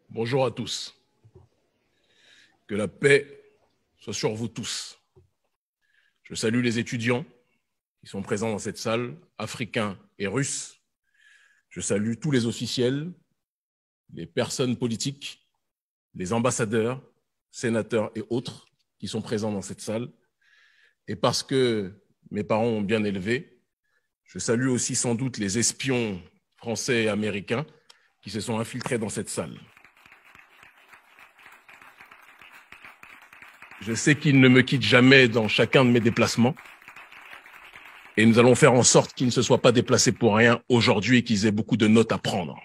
Bonjour à tous. Que la paix soit sur vous tous. Je salue les étudiants qui sont présents dans cette salle, africains et russes. Je salue tous les officiels, les personnes politiques, les ambassadeurs, sénateurs et autres qui sont présents dans cette salle. Et parce que mes parents ont bien élevé, je salue aussi sans doute les espions français et américains qui se sont infiltrés dans cette salle. Je sais qu'ils ne me quittent jamais dans chacun de mes déplacements. Et nous allons faire en sorte qu'ils ne se soient pas déplacés pour rien aujourd'hui et qu'ils aient beaucoup de notes à prendre.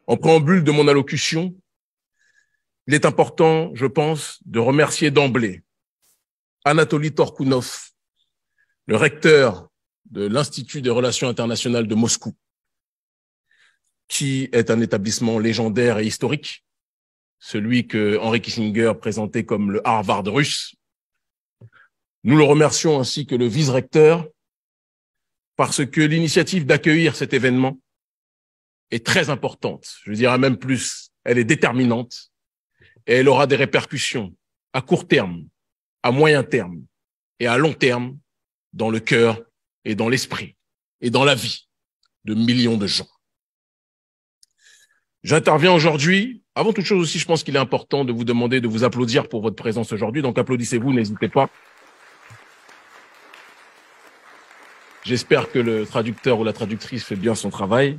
En préambule de mon allocution, il est important, je pense, de remercier d'emblée Anatoly Torkounov, le recteur de l'Institut des Relations internationales de Moscou, qui est un établissement légendaire et historique, celui que Henry Kissinger présentait comme le Harvard russe. Nous le remercions ainsi que le vice-recteur parce que l'initiative d'accueillir cet événement est très importante. Je dirais même plus, elle est déterminante et elle aura des répercussions à court terme, à moyen terme et à long terme dans le cœur et dans l'esprit et dans la vie de millions de gens. J'interviens aujourd'hui. Avant toute chose aussi, je pense qu'il est important de vous demander de vous applaudir pour votre présence aujourd'hui. Donc applaudissez-vous, n'hésitez pas. J'espère que le traducteur ou la traductrice fait bien son travail.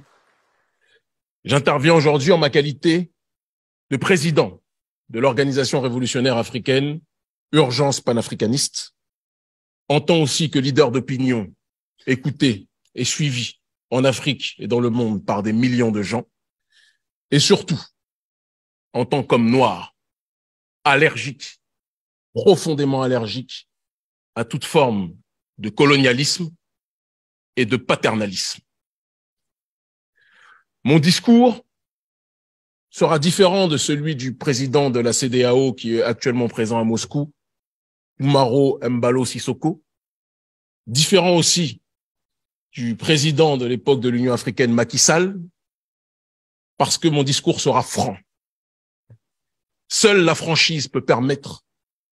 J'interviens aujourd'hui en ma qualité de président de l'Organisation révolutionnaire africaine, Urgence panafricaniste, en tant aussi que leader d'opinion, écouté et suivi en Afrique et dans le monde par des millions de gens. Et surtout, en tant qu'homme noir, allergique, profondément allergique à toute forme de colonialisme et de paternalisme. Mon discours sera différent de celui du président de la CEDEAO qui est actuellement présent à Moscou, Umaro Embalo Sissoko, différent aussi du président de l'époque de l'Union africaine Macky Sall, parce que mon discours sera franc. Seule la franchise peut permettre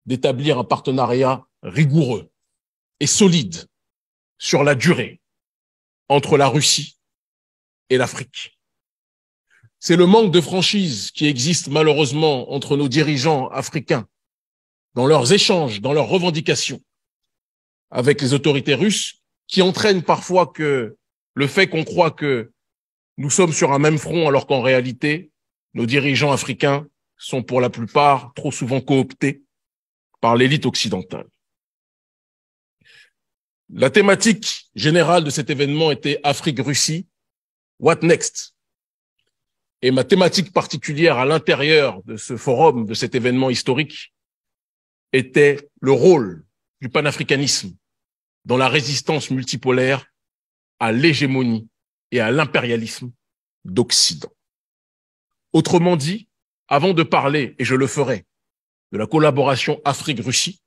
d'établir un partenariat rigoureux et solide sur la durée entre la Russie et l'Afrique. C'est le manque de franchise qui existe malheureusement entre nos dirigeants africains dans leurs échanges, dans leurs revendications avec les autorités russes qui entraîne parfois que le fait qu'on croit que nous sommes sur un même front alors qu'en réalité, nos dirigeants africains sont pour la plupart trop souvent cooptés par l'élite occidentale. La thématique générale de cet événement était Afrique-Russie, what next? Et ma thématique particulière à l'intérieur de ce forum, de cet événement historique, était le rôle du panafricanisme dans la résistance multipolaire à l'hégémonie et à l'impérialisme d'Occident. Autrement dit, avant de parler, et je le ferai, de la collaboration Afrique-Russie,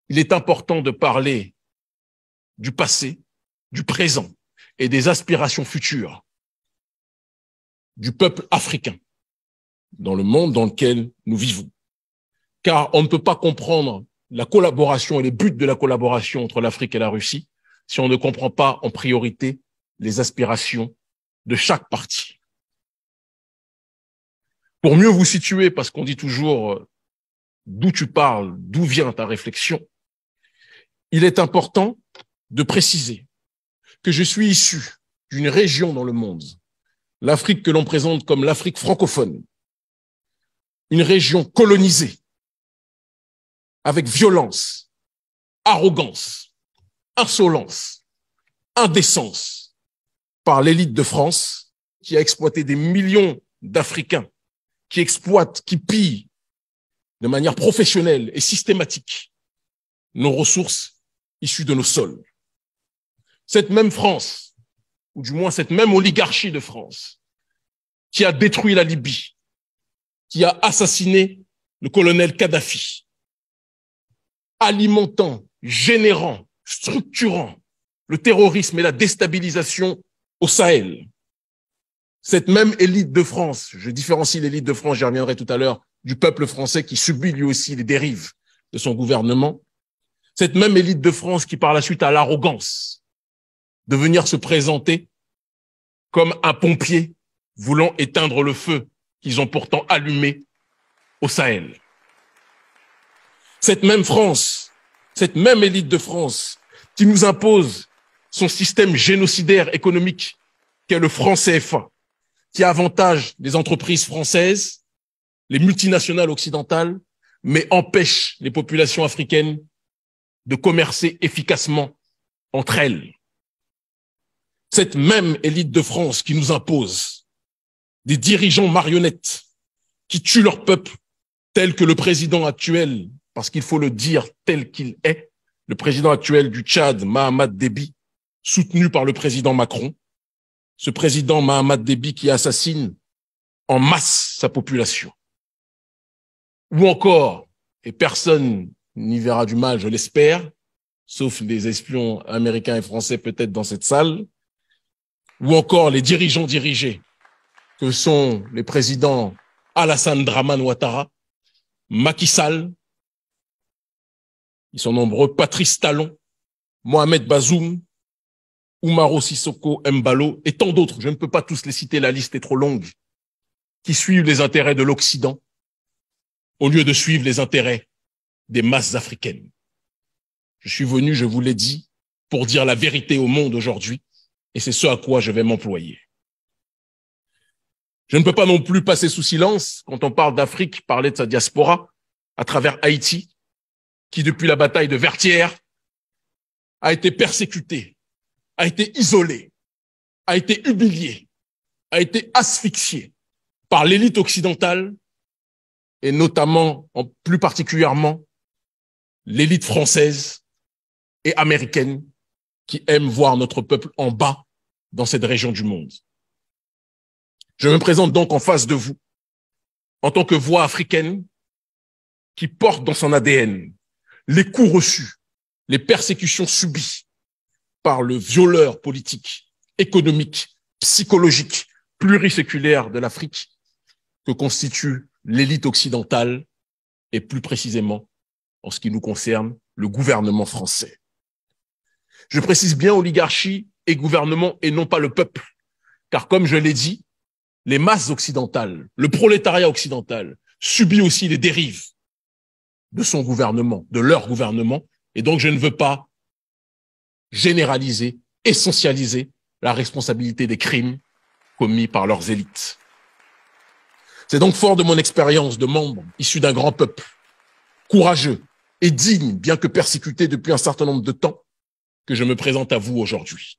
il est important de parler du passé, du présent et des aspirations futures du peuple africain dans le monde dans lequel nous vivons. Car on ne peut pas comprendre la collaboration et les buts de la collaboration entre l'Afrique et la Russie si on ne comprend pas en priorité les aspirations de chaque partie. Pour mieux vous situer, parce qu'on dit toujours d'où tu parles, d'où vient ta réflexion, il est important de préciser que je suis issu d'une région dans le monde, l'Afrique que l'on présente comme l'Afrique francophone, une région colonisée avec violence, arrogance, insolence, indécence par l'élite de France qui a exploité des millions d'Africains, qui exploitent, qui pillent de manière professionnelle et systématique nos ressources issues de nos sols. Cette même France, ou du moins cette même oligarchie de France, qui a détruit la Libye, qui a assassiné le colonel Kadhafi, alimentant, générant, structurant le terrorisme et la déstabilisation au Sahel. Cette même élite de France, je différencie l'élite de France, j'y reviendrai tout à l'heure, du peuple français qui subit lui aussi les dérives de son gouvernement, cette même élite de France qui par la suite a l'arrogance de venir se présenter comme un pompier voulant éteindre le feu qu'ils ont pourtant allumé au Sahel. Cette même France, cette même élite de France qui nous impose son système génocidaire économique qu'est le franc CFA, qui avantage les entreprises françaises, les multinationales occidentales, mais empêche les populations africaines de commercer efficacement entre elles. Cette même élite de France qui nous impose des dirigeants marionnettes qui tuent leur peuple, tel que le président actuel, parce qu'il faut le dire tel qu'il est, le président actuel du Tchad, Mahamat Déby, soutenu par le président Macron, ce président Mahamat Déby qui assassine en masse sa population. Ou encore, et personne n'y verra du mal, je l'espère, sauf les espions américains et français peut-être dans cette salle, ou encore les dirigeants dirigés, que sont les présidents Alassane Dramane Ouattara, Macky Sall, ils sont nombreux, Patrice Talon, Mohamed Bazoum, Oumaro Sissoko Embalo et tant d'autres, je ne peux pas tous les citer, la liste est trop longue, qui suivent les intérêts de l'Occident au lieu de suivre les intérêts des masses africaines. Je suis venu, je vous l'ai dit, pour dire la vérité au monde aujourd'hui, et c'est ce à quoi je vais m'employer. Je ne peux pas non plus passer sous silence, quand on parle d'Afrique, parler de sa diaspora, à travers Haïti, qui depuis la bataille de Vertières a été persécutée, a été isolée, a été humiliée, a été asphyxiée par l'élite occidentale et notamment, plus particulièrement, l'élite française et américaine qui aime voir notre peuple en bas dans cette région du monde. Je me présente donc en face de vous en tant que voix africaine qui porte dans son ADN les coups reçus, les persécutions subies par le violeur politique, économique, psychologique, pluriséculaire de l'Afrique que constitue l'élite occidentale et plus précisément, en ce qui nous concerne, le gouvernement français. Je précise bien oligarchie et gouvernement et non pas le peuple, car comme je l'ai dit, les masses occidentales, le prolétariat occidental subit aussi les dérives de son gouvernement, de leur gouvernement, et donc je ne veux pas généraliser, essentialiser la responsabilité des crimes commis par leurs élites. C'est donc fort de mon expérience de membre issu d'un grand peuple, courageux et digne, bien que persécuté depuis un certain nombre de temps, que je me présente à vous aujourd'hui.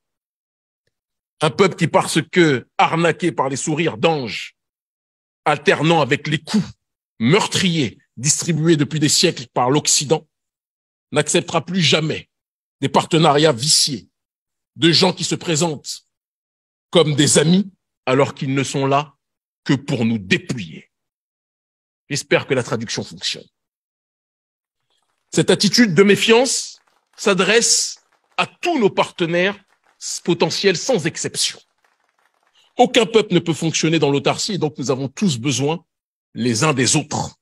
Un peuple qui, parce que arnaqué par les sourires d'anges, alternant avec les coups meurtriers distribués depuis des siècles par l'Occident, n'acceptera plus jamais des partenariats viciés, de gens qui se présentent comme des amis alors qu'ils ne sont là que pour nous dépouiller. J'espère que la traduction fonctionne. Cette attitude de méfiance s'adresse à tous nos partenaires potentiels sans exception. Aucun peuple ne peut fonctionner dans l'autarcie et donc nous avons tous besoin les uns des autres.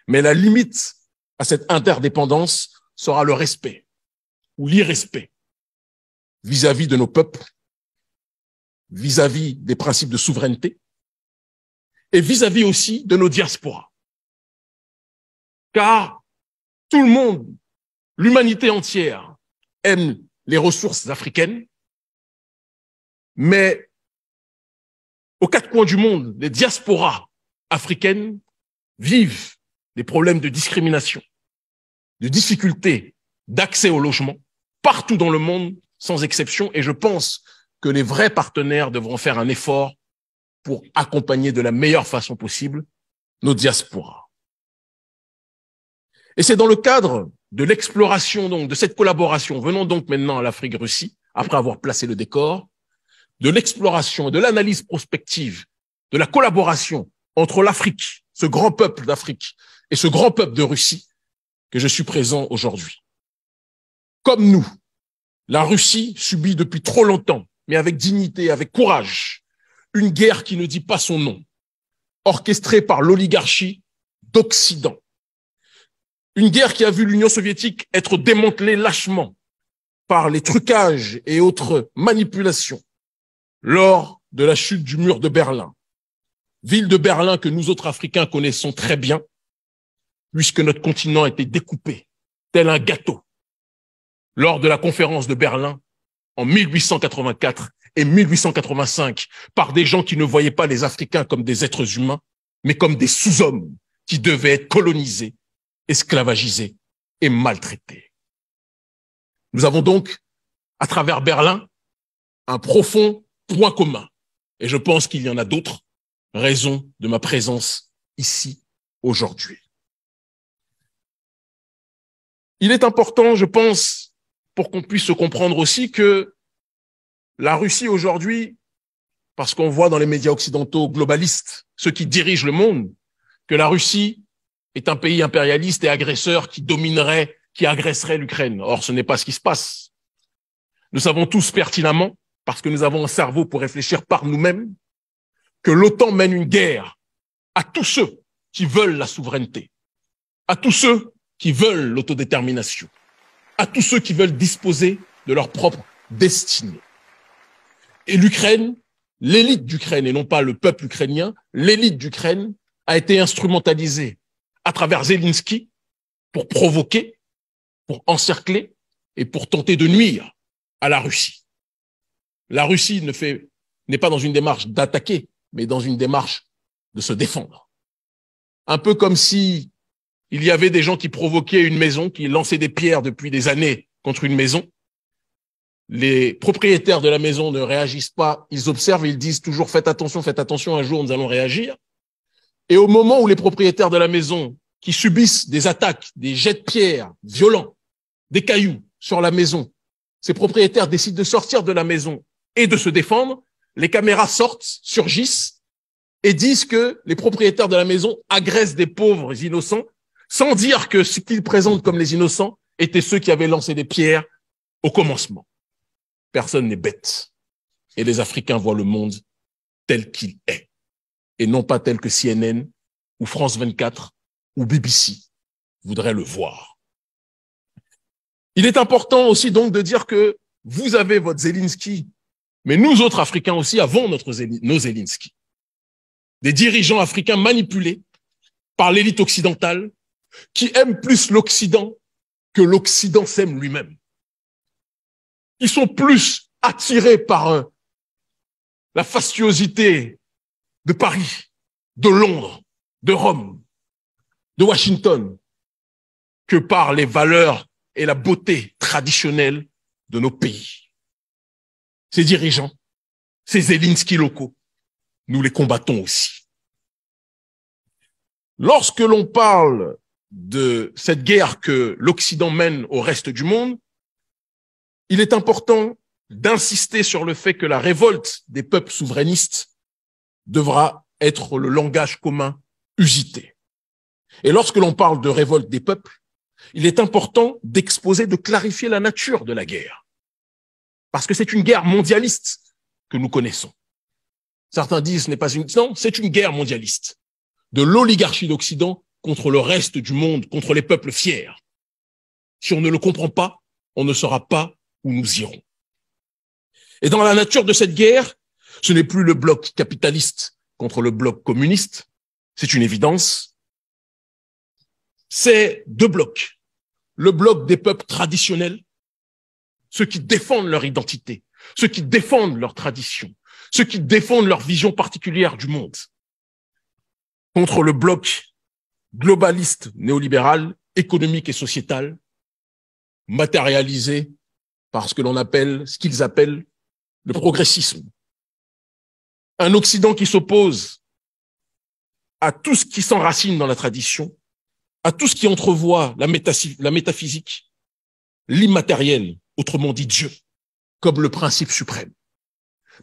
Mais la limite à cette interdépendance sera le respect ou l'irrespect vis-à-vis de nos peuples, vis-à-vis des principes de souveraineté et vis-à-vis aussi de nos diasporas. Car tout le monde, l'humanité entière, aime les ressources africaines, mais aux quatre coins du monde, les diasporas africaines vivent des problèmes de discrimination, de difficultés d'accès au logement, partout dans le monde, sans exception, et je pense que les vrais partenaires devront faire un effort pour accompagner de la meilleure façon possible nos diasporas. Et c'est dans le cadre de l'exploration, donc, de cette collaboration, venons donc maintenant à l'Afrique-Russie, après avoir placé le décor, de l'exploration, de l'analyse prospective, de la collaboration entre l'Afrique, ce grand peuple d'Afrique, et ce grand peuple de Russie, que je suis présent aujourd'hui. Comme nous, La Russie subit depuis trop longtemps, mais avec dignité, avec courage, une guerre qui ne dit pas son nom, orchestrée par l'oligarchie d'Occident. Une guerre qui a vu l'Union soviétique être démantelée lâchement par les trucages et autres manipulations lors de la chute du mur de Berlin. Ville de Berlin que nous autres Africains connaissons très bien, puisque notre continent a été découpé tel un gâteau lors de la conférence de Berlin en 1884 et 1885 par des gens qui ne voyaient pas les Africains comme des êtres humains, mais comme des sous-hommes qui devaient être colonisés, esclavagisés et maltraités. Nous avons donc, à travers Berlin, un profond point commun. Et je pense qu'il y en a d'autres raisons de ma présence ici aujourd'hui. Il est important, je pense, pour qu'on puisse se comprendre aussi que la Russie aujourd'hui, parce qu'on voit dans les médias occidentaux globalistes, ceux qui dirigent le monde, que la Russie est un pays impérialiste et agresseur qui dominerait, qui agresserait l'Ukraine. Or, ce n'est pas ce qui se passe. Nous savons tous pertinemment, parce que nous avons un cerveau pour réfléchir par nous-mêmes, que l'OTAN mène une guerre à tous ceux qui veulent la souveraineté, à tous ceux qui veulent l'autodétermination, à tous ceux qui veulent disposer de leur propre destinée. Et l'Ukraine, l'élite d'Ukraine, et non pas le peuple ukrainien, l'élite d'Ukraine a été instrumentalisée à travers Zelensky pour provoquer, pour encercler et pour tenter de nuire à la Russie. La Russie n'est pas dans une démarche d'attaquer, mais dans une démarche de se défendre. Un peu comme si il y avait des gens qui provoquaient une maison, qui lançaient des pierres depuis des années contre une maison. Les propriétaires de la maison ne réagissent pas, ils observent et ils disent toujours faites attention, un jour nous allons réagir. Et au moment où les propriétaires de la maison qui subissent des attaques, des jets de pierres violents, des cailloux sur la maison, ces propriétaires décident de sortir de la maison et de se défendre, les caméras sortent, surgissent et disent que les propriétaires de la maison agressent des pauvres innocents sans dire que ce qu'ils présentent comme les innocents étaient ceux qui avaient lancé des pierres au commencement. Personne n'est bête. Et les Africains voient le monde tel qu'il est. Et non pas tel que CNN ou France 24 ou BBC voudraient le voir. Il est important aussi donc de dire que vous avez votre Zelensky, mais nous autres Africains aussi avons nos Zelensky. Des dirigeants africains manipulés par l'élite occidentale qui aiment plus l'Occident que l'Occident s'aime lui-même. Ils sont plus attirés par la fastuosité de Paris, de Londres, de Rome, de Washington, que par les valeurs et la beauté traditionnelle de nos pays. Ces dirigeants, ces Zelensky locaux, nous les combattons aussi. Lorsque l'on parle de cette guerre que l'Occident mène au reste du monde, il est important d'insister sur le fait que la révolte des peuples souverainistes devra être le langage commun usité. Et lorsque l'on parle de révolte des peuples, il est important d'exposer, de clarifier la nature de la guerre. Parce que c'est une guerre mondialiste que nous connaissons. Certains disent ce n'est pas une... Non, c'est une guerre mondialiste. De l'oligarchie d'Occident contre le reste du monde, contre les peuples fiers. Si on ne le comprend pas, on ne saura pas où nous irons. Et dans la nature de cette guerre, ce n'est plus le bloc capitaliste contre le bloc communiste, c'est une évidence. C'est deux blocs. Le bloc des peuples traditionnels, ceux qui défendent leur identité, ceux qui défendent leur tradition, ceux qui défendent leur vision particulière du monde, contre le bloc globaliste néolibéral, économique et sociétal, matérialisé par ce qu'ils appellent le progressisme. Un Occident qui s'oppose à tout ce qui s'enracine dans la tradition, à tout ce qui entrevoit la métaphysique, l'immatériel, autrement dit Dieu, comme le principe suprême,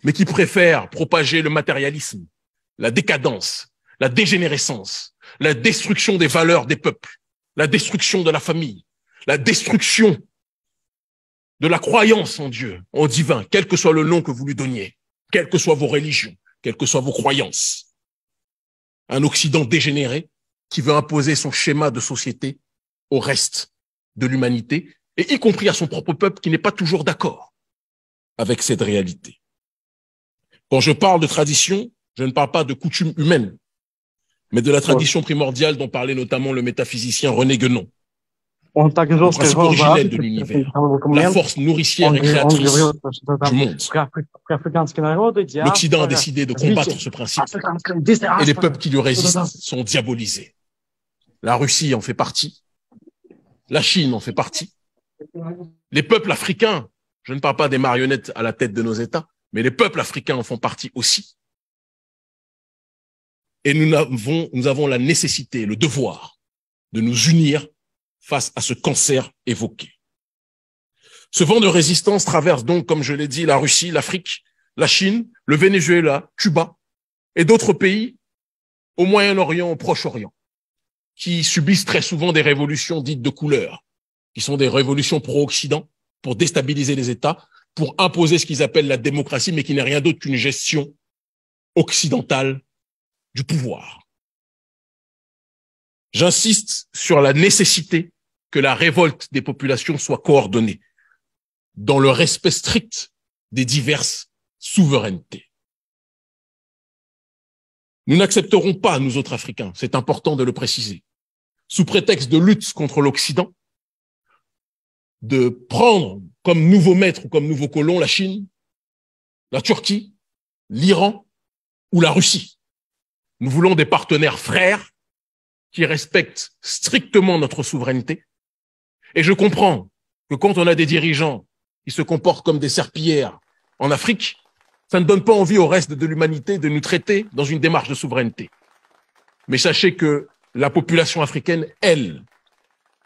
mais qui préfère propager le matérialisme, la décadence, la dégénérescence, la destruction des valeurs des peuples, la destruction de la famille, la destruction de la croyance en Dieu, en divin, quel que soit le nom que vous lui donniez, quelles que soient vos religions, quelles que soient vos croyances. Un Occident dégénéré qui veut imposer son schéma de société au reste de l'humanité, et y compris à son propre peuple qui n'est pas toujours d'accord avec cette réalité. Quand je parle de tradition, je ne parle pas de coutumes humaines, mais de la tradition primordiale dont parlait notamment le métaphysicien René Guénon. Le principe originel de l'univers, la force nourricière et créatrice du monde. L'Occident a décidé de combattre ce principe et les peuples qui lui résistent sont diabolisés. La Russie en fait partie, la Chine en fait partie, les peuples africains, je ne parle pas des marionnettes à la tête de nos États, mais les peuples africains en font partie aussi. Et nous avons la nécessité, le devoir de nous unir face à ce cancer évoqué. Ce vent de résistance traverse donc, comme je l'ai dit, la Russie, l'Afrique, la Chine, le Venezuela, Cuba et d'autres pays au Moyen-Orient, au Proche-Orient, qui subissent très souvent des révolutions dites de couleur, qui sont des révolutions pro-Occident pour déstabiliser les États, pour imposer ce qu'ils appellent la démocratie, mais qui n'est rien d'autre qu'une gestion occidentale du pouvoir. J'insiste sur la nécessité que la révolte des populations soit coordonnée dans le respect strict des diverses souverainetés. Nous n'accepterons pas, nous autres Africains, c'est important de le préciser, sous prétexte de lutte contre l'Occident, de prendre comme nouveau maître ou comme nouveau colon la Chine, la Turquie, l'Iran ou la Russie. Nous voulons des partenaires frères qui respectent strictement notre souveraineté. Et je comprends que quand on a des dirigeants qui se comportent comme des serpillères en Afrique, ça ne donne pas envie au reste de l'humanité de nous traiter dans une démarche de souveraineté. Mais sachez que la population africaine, elle,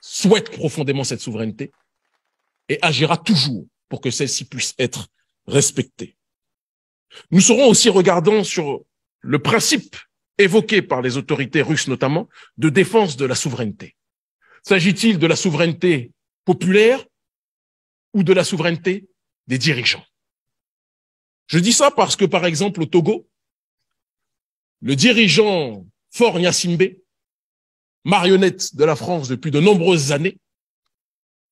souhaite profondément cette souveraineté et agira toujours pour que celle-ci puisse être respectée. Nous serons aussi regardants sur le principe évoqué par les autorités russes notamment de défense de la souveraineté. S'agit-il de la souveraineté populaire ou de la souveraineté des dirigeants? Je dis ça parce que, par exemple, au Togo, le dirigeant Faure Gnassingbé, marionnette de la France depuis de nombreuses années,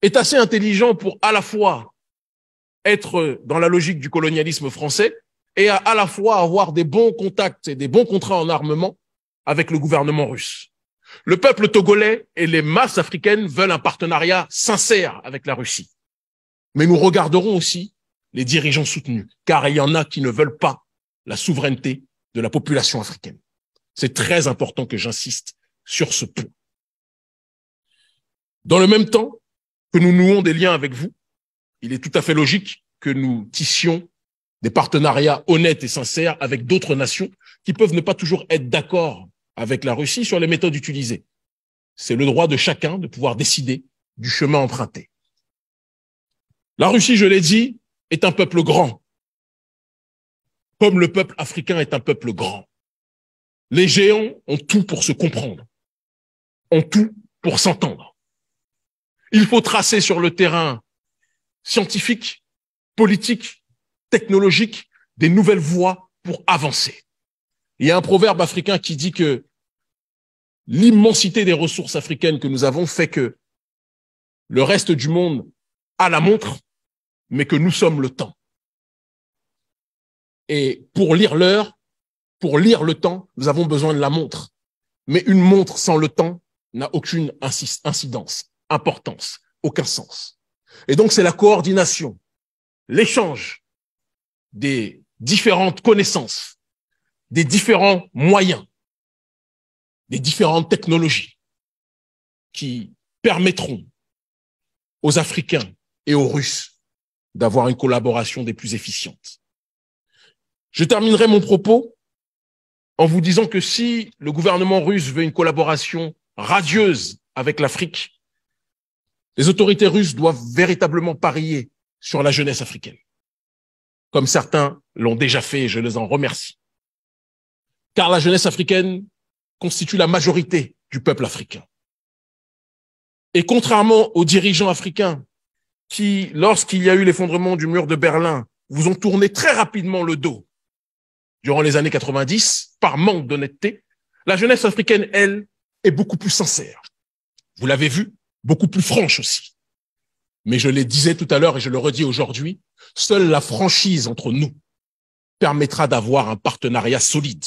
est assez intelligent pour à la fois être dans la logique du colonialisme français et à la fois avoir des bons contacts et des bons contrats en armement avec le gouvernement russe. Le peuple togolais et les masses africaines veulent un partenariat sincère avec la Russie. Mais nous regarderons aussi les dirigeants soutenus, car il y en a qui ne veulent pas la souveraineté de la population africaine. C'est très important que j'insiste sur ce point. Dans le même temps que nous nouons des liens avec vous, il est tout à fait logique que nous tissions des partenariats honnêtes et sincères avec d'autres nations qui peuvent ne pas toujours être d'accord avec la Russie sur les méthodes utilisées. C'est le droit de chacun de pouvoir décider du chemin emprunté. La Russie, je l'ai dit, est un peuple grand, comme le peuple africain est un peuple grand. Les géants ont tout pour se comprendre, ont tout pour s'entendre. Il faut tracer sur le terrain scientifique, politique, technologique, des nouvelles voies pour avancer. Il y a un proverbe africain qui dit que l'immensité des ressources africaines que nous avons fait que le reste du monde a la montre, mais que nous sommes le temps. Et pour lire l'heure, pour lire le temps, nous avons besoin de la montre. Mais une montre sans le temps n'a aucune incidence, importance, aucun sens. Et donc c'est la coordination, l'échange des différentes connaissances, des différents moyens, des différentes technologies qui permettront aux Africains et aux Russes d'avoir une collaboration des plus efficientes. Je terminerai mon propos en vous disant que si le gouvernement russe veut une collaboration radieuse avec l'Afrique, les autorités russes doivent véritablement parier sur la jeunesse africaine, comme certains l'ont déjà fait et je les en remercie. Car la jeunesse africaine constitue la majorité du peuple africain. Et contrairement aux dirigeants africains qui, lorsqu'il y a eu l'effondrement du mur de Berlin, vous ont tourné très rapidement le dos durant les années 90, par manque d'honnêteté, la jeunesse africaine, elle, est beaucoup plus sincère. Vous l'avez vu, beaucoup plus franche aussi. Mais je le disais tout à l'heure et je le redis aujourd'hui, seule la franchise entre nous permettra d'avoir un partenariat solide.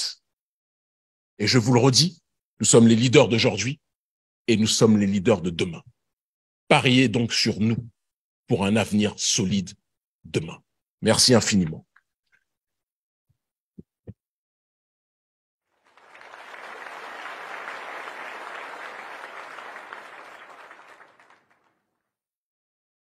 Et je vous le redis, nous sommes les leaders d'aujourd'hui et nous sommes les leaders de demain. Pariez donc sur nous pour un avenir solide demain. Merci infiniment.